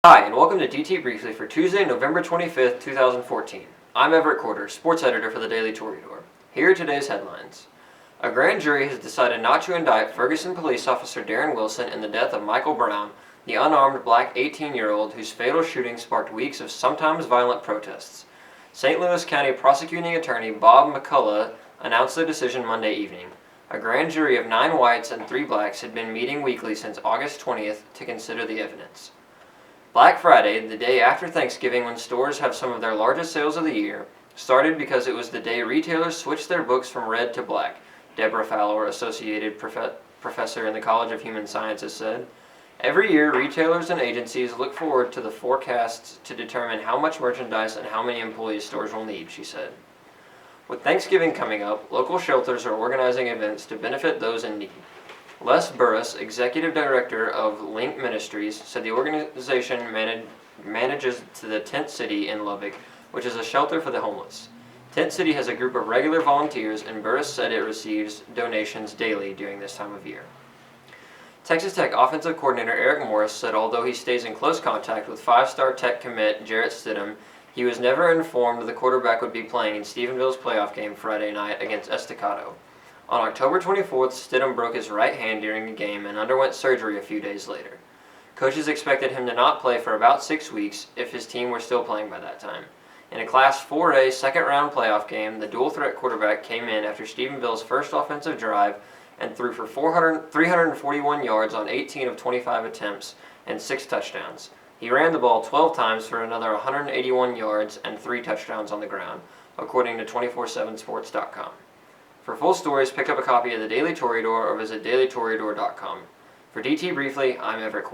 Hi, and welcome to DT Briefly for Tuesday, November 25th, 2014. I'm Everett, sports editor for the Daily Toreador. Here are today's headlines. A grand jury has decided not to indict Ferguson police officer Darren Wilson in the death of Michael Brown, the unarmed black 18-year-old whose fatal shooting sparked weeks of sometimes violent protests. St. Louis County prosecuting attorney Bob McCullough announced the decision Monday evening. A grand jury of 9 whites and 3 blacks had been meeting weekly since August 20th to consider the evidence. Black Friday, the day after Thanksgiving when stores have some of their largest sales of the year, started because it was the day retailers switched their books from red to black, Deborah Fowler, associated professor in the College of Human Sciences, said. Every year, retailers and agencies look forward to the forecasts to determine how much merchandise and how many employees stores will need, she said. With Thanksgiving coming up, local shelters are organizing events to benefit those in need. Les Burris, executive director of Link Ministries, said the organization manages to the Tent City in Lubbock, which is a shelter for the homeless. Tent City has a group of regular volunteers, and Burris said it receives donations daily during this time of year. Texas Tech offensive coordinator Eric Morris said although he stays in close contact with 5-star Tech commit Jarrett Stidham, he was never informed the quarterback would be playing in Stephenville's playoff game Friday night against Estacado. On October 24th, Stidham broke his right hand during the game and underwent surgery a few days later. Coaches expected him to not play for about 6 weeks if his team were still playing by that time. In a Class 4A second-round playoff game, the dual-threat quarterback came in after Stephenville's first offensive drive and threw for 341 yards on 18 of 25 attempts and 6 touchdowns. He ran the ball 12 times for another 181 yards and 3 touchdowns on the ground, according to 247sports.com. For full stories, pick up a copy of the Daily Toreador or visit dailytoreador.com. For DT Briefly, I'm Everett.